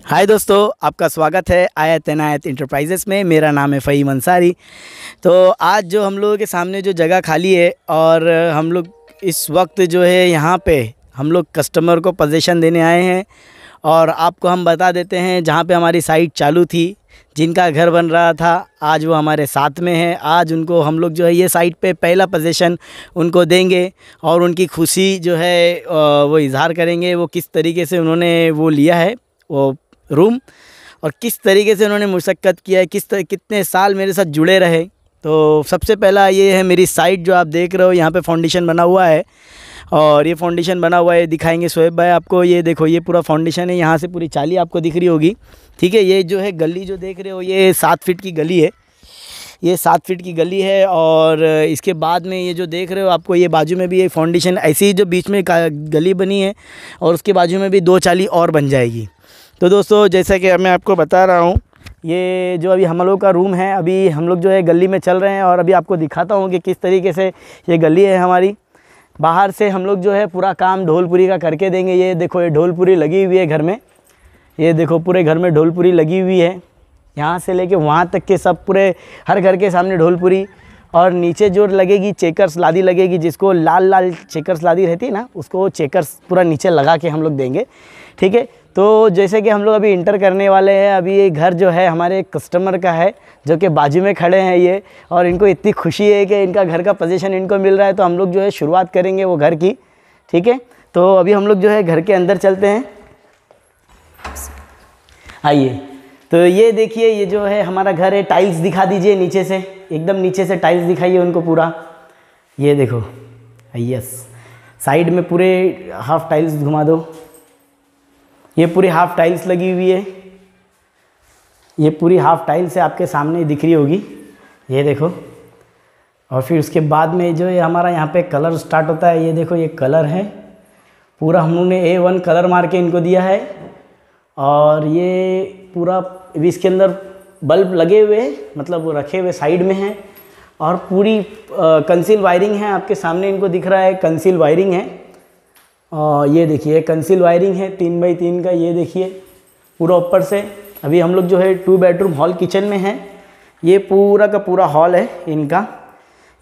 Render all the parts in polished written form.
हाय दोस्तों, आपका स्वागत है आयत इनायत इंटरप्राइजेस में। मेरा नाम है फ़हीम अंसारी। तो आज जो हम लोगों के सामने जो जगह खाली है और हम लोग इस वक्त जो है यहाँ पे हम लोग कस्टमर को पोजीशन देने आए हैं। और आपको हम बता देते हैं, जहाँ पे हमारी साइट चालू थी, जिनका घर बन रहा था, आज वो हमारे साथ में है। आज उनको हम लोग जो है ये साइट पे पहला पोजीशन उनको देंगे और उनकी खुशी जो है वो इज़हार करेंगे। वो किस तरीके से उन्होंने वो लिया है वो रूम और किस तरीके से उन्होंने मुशक्क़त किया है, कितने साल मेरे साथ जुड़े रहे। तो सबसे पहला ये है मेरी साइट जो आप देख रहे हो, यहाँ पे फाउंडेशन बना हुआ है और ये फाउंडेशन बना हुआ है, दिखाएंगे शोएब भाई आपको। ये देखो, ये पूरा फाउंडेशन है, यहाँ से पूरी चाली आपको दिख रही होगी। ठीक है, ये जो है गली जो देख रहे हो, ये 7 फीट की गली है। ये 7 फीट की गली है और इसके बाद में ये जो देख रहे हो आपको, ये बाजू में भी एक फाउंडेशन ऐसी ही जो बीच में गली बनी है और उसके बाजू में भी 2 चाली और बन जाएगी। तो दोस्तों, जैसा कि मैं आपको बता रहा हूँ, ये जो अभी हम लोग का रूम है, अभी हम लोग जो है गली में चल रहे हैं और अभी आपको दिखाता हूँ कि किस तरीके से ये गली है हमारी। बाहर से हम लोग जो है पूरा काम ढोलपुरी का करके देंगे। ये देखो, ये ढोलपुरी लगी हुई है घर में। ये देखो, पूरे घर में ढोलपुरी लगी हुई है, यहाँ से लेके वहाँ तक के सब पूरे हर घर के सामने ढोलपुरी। और नीचे जो लगेगी चेकर्स लादी लगेगी, जिसको लाल लाल चेकर्स लादी रहती है ना, उसको चेकर्स पूरा नीचे लगा के हम लोग देंगे। ठीक है, तो जैसे कि हम लोग अभी इंटर करने वाले हैं, अभी ये घर जो है हमारे कस्टमर का है जो कि बाजू में खड़े हैं ये, और इनको इतनी खुशी है कि इनका घर का पोजीशन इनको मिल रहा है। तो हम लोग जो है शुरुआत करेंगे वो घर की। ठीक है, तो अभी हम लोग जो है घर के अंदर चलते हैं, आइए। तो ये देखिए, ये जो है हमारा घर है। टाइल्स दिखा दीजिए नीचे से, एकदम नीचे से टाइल्स दिखाइए उनको पूरा। ये देखो, यस, साइड में पूरे हाफ टाइल्स घुमा दो। ये पूरी हाफ टाइल्स लगी हुई है, ये पूरी हाफ टाइल्स है, आपके सामने दिख रही होगी। ये देखो, और फिर उसके बाद में जो है हमारा यहाँ पे कलर स्टार्ट होता है। ये देखो, ये कलर है पूरा, हम लोगों ने A1 कलर मार के इनको दिया है। और ये पूरा इसके अंदर बल्ब लगे हुए हैं, मतलब वो रखे हुए साइड में हैं। और पूरी कंसील वायरिंग है, आपके सामने इनको दिख रहा है, कंसील वायरिंग है। और ये देखिए, कंसील वायरिंग है 3 बाई 3 का। ये देखिए पूरा ऊपर से। अभी हम लोग जो है 2 बेडरूम हॉल किचन में है। ये पूरा का पूरा हॉल है इनका।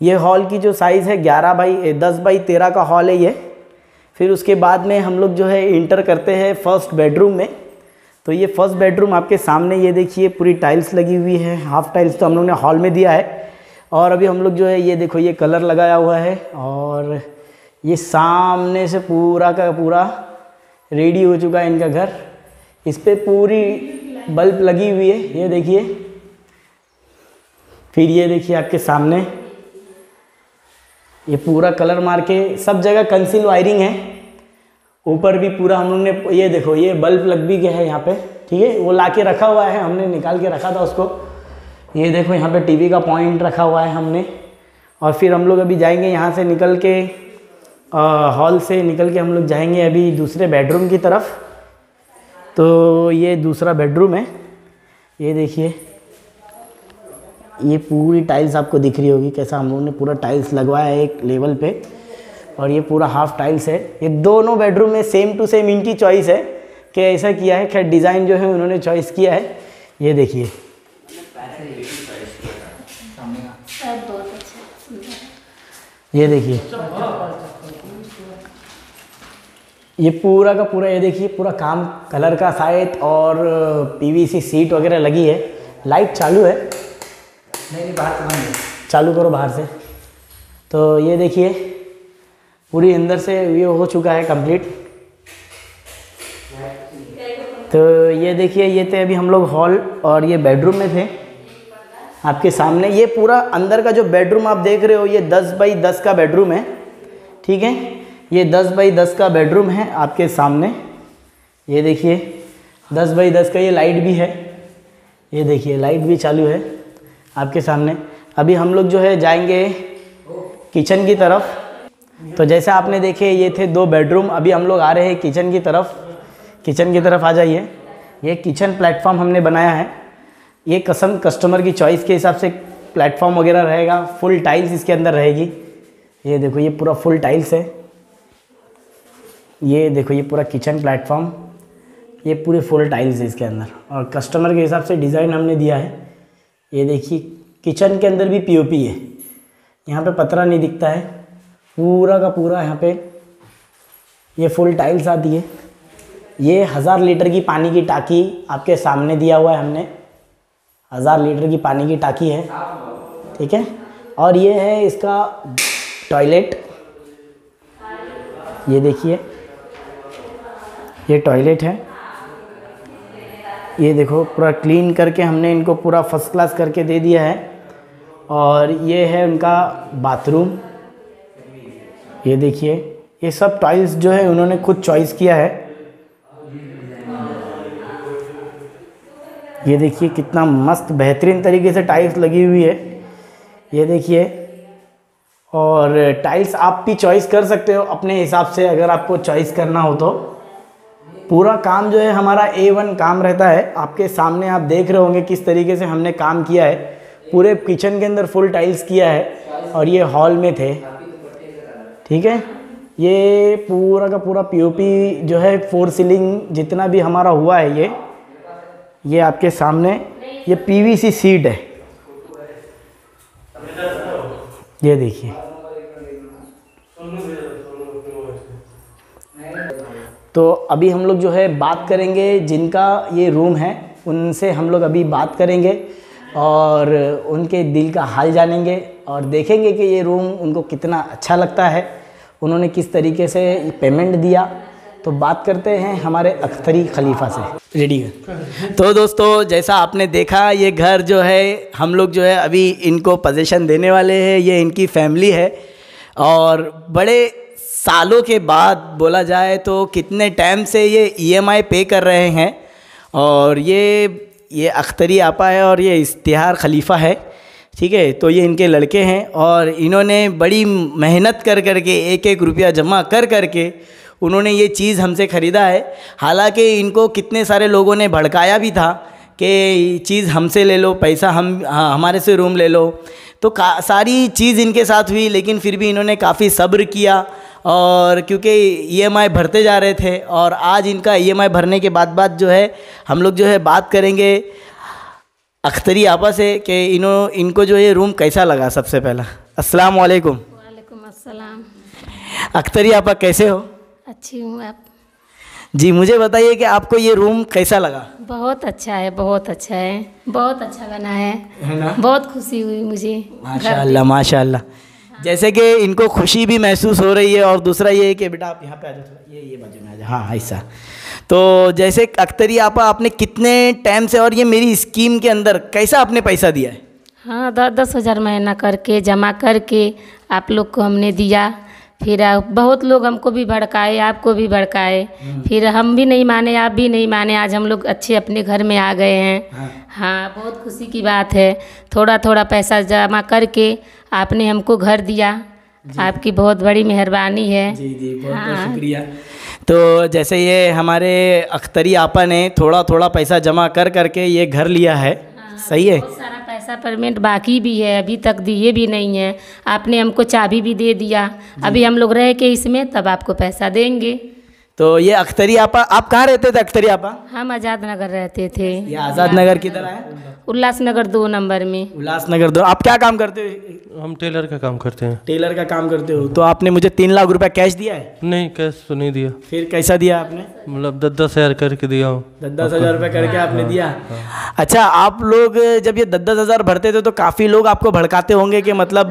ये हॉल की जो साइज़ है 10 बाई 13 का हॉल है ये। फिर उसके बाद में हम लोग जो है इंटर करते हैं फर्स्ट बेडरूम में। तो ये फर्स्ट बेडरूम आपके सामने, ये देखिए पूरी टाइल्स लगी हुई है। हाफ टाइल्स तो हम लोग ने हॉल में दिया है। और अभी हम लोग जो है, ये देखो, ये कलर लगाया हुआ है और ये सामने से पूरा का पूरा रेडी हो चुका है इनका घर। इस पे पूरी बल्ब लगी हुई है, ये देखिए। फिर ये देखिए आपके सामने, ये पूरा कलर मार के सब जगह कंसील वायरिंग है। ऊपर भी पूरा हम लोग ने, ये देखो, ये बल्ब लग भी गया है यहाँ पे। ठीक है, वो ला के रखा हुआ है, हमने निकाल के रखा था उसको। ये देखो, यहाँ पे टीवी का पॉइंट रखा हुआ है हमने। और फिर हम लोग अभी जाएंगे यहाँ से निकल के, हॉल से निकल के हम लोग जाएंगे अभी दूसरे बेडरूम की तरफ। तो ये दूसरा बेडरूम है, ये देखिए। ये पूरी टाइल्स आपको दिख रही होगी, कैसा हम लोगों ने पूरा टाइल्स लगवाया है एक लेवल पे। और ये पूरा हाफ टाइल्स है। ये दोनों बेडरूम में सेम टू सेम इनकी चॉइस है कि ऐसा किया है। खैर, डिज़ाइन जो है उन्होंने चॉइस किया है। ये देखिए, ये देखिए, ये पूरा का पूरा, ये देखिए पूरा काम कलर का साइड और PVC सीट वगैरह लगी है। लाइट चालू है, नहीं बाहर से बंद है, चालू करो बाहर से। तो ये देखिए पूरी अंदर से ये हो चुका है कंप्लीट। तो ये देखिए, ये थे अभी हम लोग हॉल और ये बेडरूम में थे आपके सामने। ये पूरा अंदर का जो बेडरूम आप देख रहे हो, ये 10 बाई 10 का बेडरूम है। ठीक है, ये 10 बाई 10 का बेडरूम है आपके सामने। ये देखिए 10 बाई 10 का। ये लाइट भी है, ये देखिए लाइट भी चालू है आपके सामने। अभी हम लोग जो है जाएंगे किचन की तरफ। तो जैसे आपने देखे, ये थे 2 बेडरूम। अभी हम लोग आ रहे हैं किचन की तरफ। किचन की तरफ आ जाइए। ये किचन प्लेटफॉर्म हमने बनाया है। ये कस्टमर की चॉइस के हिसाब से प्लेटफॉर्म वगैरह रहेगा। फुल टाइल्स इसके अंदर रहेगी। ये देखो, ये पूरा फुल टाइल्स है। ये देखो, ये पूरा किचन प्लेटफॉर्म ये पूरे फुल टाइल्स है इसके अंदर, और कस्टमर के हिसाब से डिज़ाइन हमने दिया है। ये देखिए किचन के अंदर भी पीओपी है, यहाँ पे पतरा नहीं दिखता है, पूरा का पूरा यहाँ पे ये फुल टाइल्स आती है। ये 1000 लीटर की पानी की टाकी आपके सामने दिया हुआ है हमने, 1000 लीटर की पानी की टाकी है, ठीक है। और ये है इसका टॉयलेट, ये देखिए ये टॉयलेट है। ये देखो पूरा क्लीन करके हमने इनको पूरा फर्स्ट क्लास करके दे दिया है। और ये है उनका बाथरूम, ये देखिए ये सब टाइल्स जो है उन्होंने खुद चॉइस किया है। ये देखिए कितना मस्त बेहतरीन तरीके से टाइल्स लगी हुई है, ये देखिए। और टाइल्स आप भी चॉइस कर सकते हो अपने हिसाब से, अगर आपको चॉइस करना हो तो। पूरा काम जो है हमारा A1 काम रहता है, आपके सामने आप देख रहे होंगे किस तरीके से हमने काम किया है। पूरे किचन के अंदर फुल टाइल्स किया है, और ये हॉल में थे, ठीक है। ये पूरा का पूरा पीओपी जो है 4 सीलिंग जितना भी हमारा हुआ है, ये आपके सामने ये PVC सीट है, ये देखिए। तो अभी हम लोग जो है बात करेंगे जिनका ये रूम है, उनसे हम लोग अभी बात करेंगे और उनके दिल का हाल जानेंगे और देखेंगे कि ये रूम उनको कितना अच्छा लगता है, उन्होंने किस तरीके से पेमेंट दिया। तो बात करते हैं हमारे अख्तरी खलीफा से। रेडी है। तो दोस्तों जैसा आपने देखा, ये घर जो है हम लोग जो है अभी इनको पोजीशन देने वाले हैं। ये इनकी फैमिली है, और बड़े सालों के बाद बोला जाए तो कितने टाइम से ये EMI पे कर रहे हैं। और ये अख्तरी आपा है और ये इश्तिहार खलीफा है, ठीक है। तो ये इनके लड़के हैं, और इन्होंने बड़ी मेहनत कर के 1-1 रुपया जमा कर के उन्होंने ये चीज़ हमसे ख़रीदा है। हालांकि इनको कितने सारे लोगों ने भड़काया भी था कि चीज़ हमसे ले लो, पैसा हमारे से रूम ले लो। तो सारी चीज़ इनके साथ हुई, लेकिन फिर भी इन्होंने काफ़ी सब्र किया। और क्योंकि EMI भरते जा रहे थे, और आज इनका EMI भरने के बाद जो है हम लोग जो है बात करेंगे अख्तरी आपा से कि इनको जो ये रूम कैसा लगा। सबसे पहला अस्सलाम वालेकुम। वालेकुम अस्सलाम। अख्तरी आपा कैसे हो? अच्छी हूँ, आप? जी मुझे बताइए कि आपको ये रूम कैसा लगा? बहुत अच्छा है, बहुत अच्छा है, बहुत अच्छा बना है ना? बहुत खुशी हुई मुझे। माशाअल्लाह माशाअल्लाह। जैसे कि इनको खुशी भी महसूस हो रही है, और दूसरा ये है कि बेटा आप यहाँ पे आ जाओ, थोड़ा ये बाजू में आ जाओ, हाँ ऐसा। तो जैसे अख्तरी आपा आपने कितने टाइम से और ये मेरी स्कीम के अंदर कैसा आपने पैसा दिया है? हाँ 10 हज़ार महीना करके जमा करके आप लोग को हमने दिया। फिर बहुत लोग हमको भी भड़काए, आपको भी भड़काए, फिर हम भी नहीं माने, आप भी नहीं माने। आज हम लोग अच्छे अपने घर में आ गए हैं। हाँ बहुत खुशी की बात है। थोड़ा थोड़ा पैसा जमा करके आपने हमको घर दिया, आपकी बहुत बड़ी मेहरबानी है। जी जी बहुत बहुत शुक्रिया। तो जैसे ये हमारे अख्तरी आपा ने थोड़ा थोड़ा पैसा जमा करके ये घर लिया है, सही है। बहुत सारा पैसा पेमेंट बाकी भी है, अभी तक दिए भी नहीं है। आपने हमको चाबी भी दे दिया, अभी हम लोग रह के इसमें तब आपको पैसा देंगे। तो ये अख्तरी आपा, आप कहाँ रहते थे अख्तरी आपा? हम आज़ाद नगर रहते थे। ये आज़ाद नगर किधर है? उल्लासनगर 2 नंबर में। उल्लासनगर 2। आप क्या काम करते हो? हम टेलर का काम करते हैं। टेलर का काम करते हो। तो आपने मुझे 3 लाख रुपए कैश दिया है? नहीं कैश तो नहीं दिया। फिर कैसा दिया आपने? मतलब 10-10 हज़ार करके दिया हूँ। 10-10 हज़ार रुपये करके आपने दिया। अच्छा, आप लोग जब ये 10-10 हज़ार भरते थे तो काफ़ी लोग आपको भड़काते होंगे कि मतलब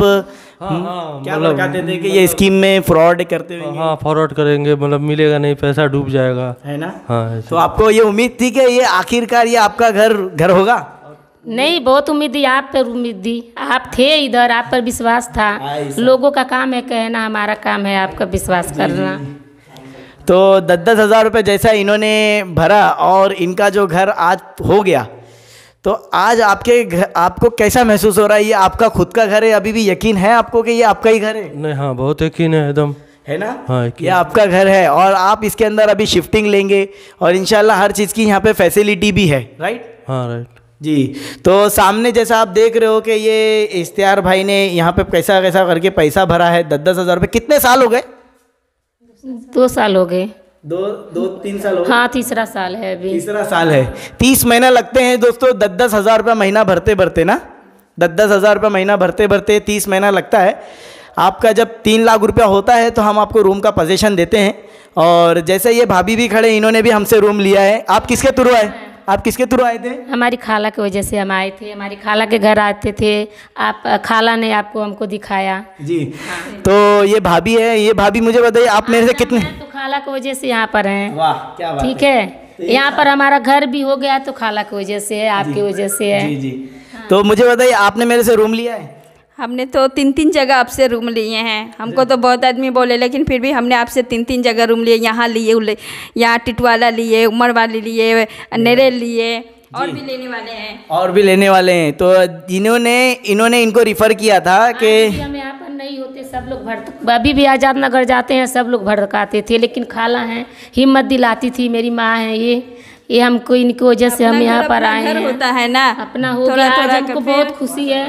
क्या भड़काते थे कि ये स्कीम में फ्रॉड करते होंगे? हाँ फॉरवर्ड करेंगे, मतलब मिलेगा नहीं, पैसा डूब जाएगा, है ना? हाँ। तो आपको ये उम्मीद थी कि ये आखिरकार ये आपका घर होगा? नहीं, बहुत उम्मीद थी, आप पर उम्मीद थी। आप थे इधर, आप पर विश्वास था। लोगों का काम है कहना, हमारा काम है आपका विश्वास करना। तो 10-10 हज़ार रुपये जैसा इन्होंने भरा और इनका जो घर आज हो गया, तो आज आपको कैसा महसूस हो रहा है? ये आपका खुद का घर है? अभी भी यकीन है आपको कि ये आपका ही घर है? नहीं हाँ बहुत यकीन है एकदम, है ना? हाँ ये आपका घर है और आप इसके अंदर अभी शिफ्टिंग लेंगे और इंशाल्लाह हर चीज़ की यहाँ पे फैसिलिटी भी है, राइट? हाँ राइट जी। तो सामने जैसा आप देख रहे हो कि ये इश्तियार भाई ने यहाँ पे कैसा करके पैसा भरा है 10-10 हज़ार रुपये। कितने साल हो गए? 2 साल हो गए। तीन साल हो गए? हाँ, तीसरा साल है अभी। तीसरा साल है। 30 महीना लगते हैं दोस्तों, 10-10 हज़ार रुपये महीना भरते भरते ना, 10-10 हज़ार रुपये महीना भरते भरते 30 महीना लगता है। आपका जब 3 लाख रुपया होता है तो हम आपको रूम का पोजीशन देते हैं। और जैसे ये भाभी भी खड़े, इन्होंने भी हमसे रूम लिया है। आप किसके थ्रू आए? आप किसके थ्रू आए थे? हमारी खाला की वजह से हम आए थे, हमारी खाला के घर आते थे, आप खाला ने आपको हमको दिखाया जी। तो ये भाभी है, ये भाभी मुझे बताइए आप मेरे से कितने? तो खाला की वजह से यहाँ पर हैं। वाह क्या बात ठीक है, यहाँ पर हमारा घर भी हो गया तो खाला की वजह से है, आपकी वजह से है। जी जी। तो मुझे बताइए आपने मेरे से रूम लिया है? हमने तो 3-3 जगह आपसे रूम लिए हैं। हमको तो बहुत आदमी बोले, लेकिन फिर भी हमने आपसे 3-3 जगह रूम लिए। यहाँ लिए, यहाँ टिटवाला लिए, उमर वाले लिए, नेरेल लिए, और भी लेने वाले हैं। और भी लेने वाले हैं। तो इन्होंने इनको रिफ़र किया था कि हम यहाँ पर नहीं होते, सब लोग भड़क, अभी भी आज़ाद नगर जाते हैं, सब लोग भड़काते थे, लेकिन खाला हैं, हिम्मत दिलाती थी, मेरी माँ है ये हमको, इनकी वजह से हम यहाँ पर आए हैं। होता है ना, अपना हो गया। आज हमको बहुत खुशी है,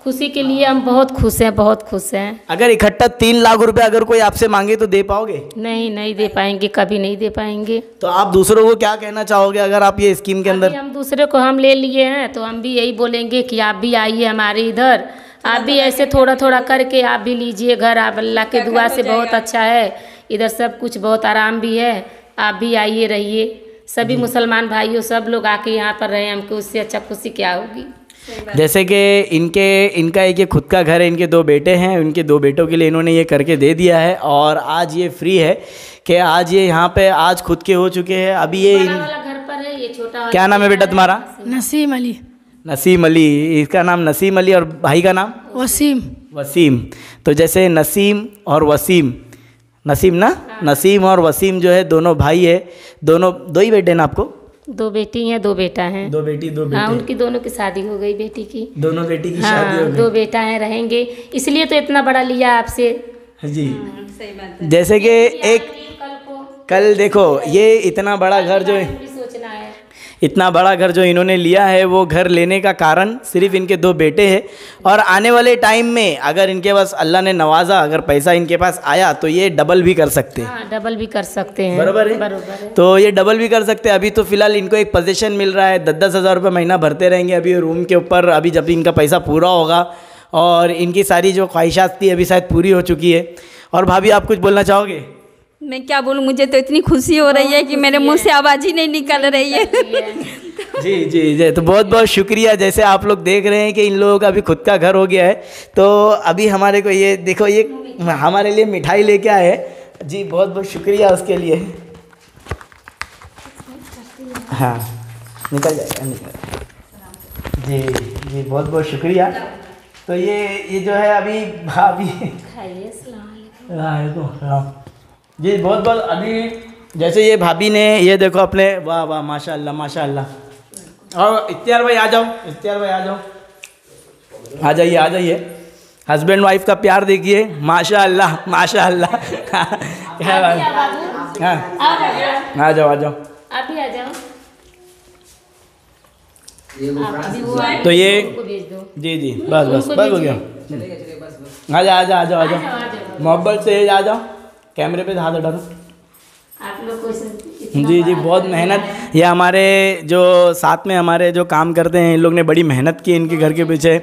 खुशी के लिए हम बहुत खुश हैं, बहुत खुश हैं। अगर इकट्ठा 3 लाख रुपए अगर कोई आपसे मांगे तो दे पाओगे? नहीं दे पाएंगे, कभी नहीं दे पाएंगे। तो आप दूसरों को क्या कहना चाहोगे अगर आप ये स्कीम के अंदर? हम दूसरे को हम ले लिए हैं तो हम भी यही बोलेंगे कि आप भी आइए हमारे इधर, आप भी ऐसे थोड़ा थोड़ा करके आप भी लीजिए घर। आप अल्लाह के दुआ से बहुत अच्छा है, इधर सब कुछ बहुत आराम भी है। आप भी आइए, रहिए, सभी मुसलमान भाइयों सब लोग आके यहाँ पर रहे, हमको उससे अच्छा खुशी क्या होगी। जैसे कि इनका एक ये खुद का घर है, इनके 2 बेटे हैं, उनके 2 बेटों के लिए इन्होंने ये करके दे दिया है। और आज ये फ्री है कि आज ये यहाँ पे आज खुद के हो चुके हैं। अभी ये बड़ा वाला घर पर है, ये छोटा। क्या नाम है बेटा तुम्हारा? नसीम अली। नसीम अली, इसका नाम नसीम अली। और भाई का नाम? वसीम। तो जैसे नसीम और वसीम, नसीम ना, नसीम और वसीम जो है दोनों भाई है। दोनों 2 ही बेटे ना आपको? 2 बेटी हैं, 2 बेटा हैं। 2 बेटी 2 बेटे। हाँ, उनकी दोनों की शादी हो गई, बेटी की। दोनों बेटी की हाँ, शादी हो गई। 2 बेटा हैं, रहेंगे, इसलिए तो इतना बड़ा लिया आपसे। जी। जैसे कि एक कल देखो ये इतना बड़ा घर जो सोचना है, इतना बड़ा घर जो इन्होंने लिया है, वो घर लेने का कारण सिर्फ इनके 2 बेटे हैं। और आने वाले टाइम में अगर इनके पास अल्लाह ने नवाजा, अगर पैसा इनके पास आया तो ये डबल भी कर सकते हैं। हाँ, डबल भी कर सकते हैं। बराबर है? बराबर है। तो ये डबल भी कर सकते हैं। अभी तो फिलहाल इनको एक पोजीशन मिल रहा है, 10-10 हज़ार रुपये महीना भरते रहेंगे अभी रूम के ऊपर। अभी जब इनका पैसा पूरा होगा और इनकी सारी जो ख्वाहिशात थी अभी शायद पूरी हो चुकी है। और भाभी आप कुछ बोलना चाहोगे? मैं क्या बोलूँ, मुझे तो इतनी खुशी हो रही है कि मेरे मुंह से आवाज़ ही नहीं निकल रही है। जी। तो बहुत बहुत शुक्रिया। जैसे आप लोग देख रहे हैं कि इन लोगों का भी खुद का घर हो गया है। तो अभी हमारे को ये देखो, ये हमारे लिए मिठाई लेके आए हैं जी, बहुत बहुत शुक्रिया उसके लिए। हाँ निकल जाएगा जी, बहुत बहुत शुक्रिया। तो ये जो है अभी भाभी जी, बहुत बहुत अभी जैसे ये भाभी ने ये देखो अपने, वाह वाह माशाल्लाह माशाल्लाह। और इख्तियार भाई आ जाओ, आ जाइए। हस्बैंड वाइफ का प्यार देखिए, माशाल्लाह माशाल्लाह। क्या बात। हाँ आ जाओ। आप भी आ जाओ। तो ये जी बस हो गया। आ जाओ मोहब्बत से आ जाओ, कैमरे पे हाथ हटा दो। आप लोग को जी बहुत मेहनत, ये हमारे जो साथ में हमारे जो काम करते हैं इन लोग ने बड़ी मेहनत की इनके घर के पीछे।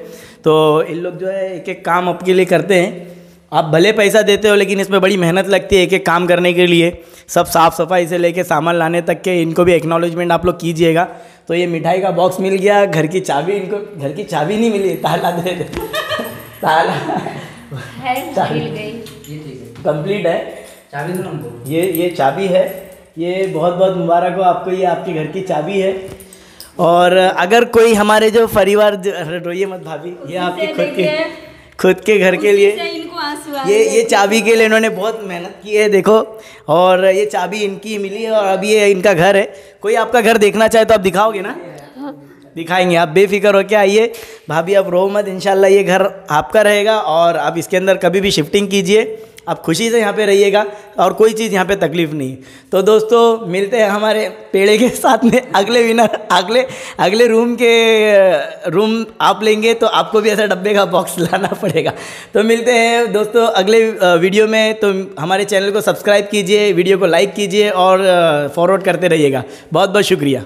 तो इन लोग जो है एक एक काम आपके लिए करते हैं। आप भले पैसा देते हो लेकिन इसमें बड़ी मेहनत लगती है एक एक काम करने के लिए। सब साफ़ सफाई से लेके सामान लाने तक के, इनको भी एक्नॉलेजमेंट आप लोग कीजिएगा। तो ये मिठाई का बॉक्स मिल गया, घर की चाबी, इनको घर की चाबी नहीं मिली, ताला दे दे। ताला कंप्लीट है चाबी दो हमको। ये चाबी है, ये बहुत बहुत मुबारक हो आपको, ये आपके घर की चाबी है। और अगर कोई हमारे जो परिवार, रोइए मत भाभी, ये आपके खुद के घर के लिए ये चाबी के लिए इन्होंने बहुत मेहनत की है देखो। और ये चाबी इनकी मिली है और अभी ये इनका घर है। कोई आपका घर देखना चाहे तो आप दिखाओगे ना? दिखाएंगे, आप बेफिक्र हो के आइए भाभी, आप रो मत, इंशाल्लाह ये घर आपका रहेगा और आप इसके अंदर कभी भी शिफ्टिंग कीजिए आप खुशी से यहाँ पे रहिएगा और कोई चीज़ यहाँ पे तकलीफ़ नहीं। तो दोस्तों मिलते हैं हमारे पेड़े के साथ में अगले विनर अगले रूम आप लेंगे तो आपको भी ऐसा डब्बे का बॉक्स लाना पड़ेगा। तो मिलते हैं दोस्तों अगले वीडियो में। तो हमारे चैनल को सब्सक्राइब कीजिए, वीडियो को लाइक कीजिए और फॉरवर्ड करते रहिएगा। बहुत बहुत शुक्रिया।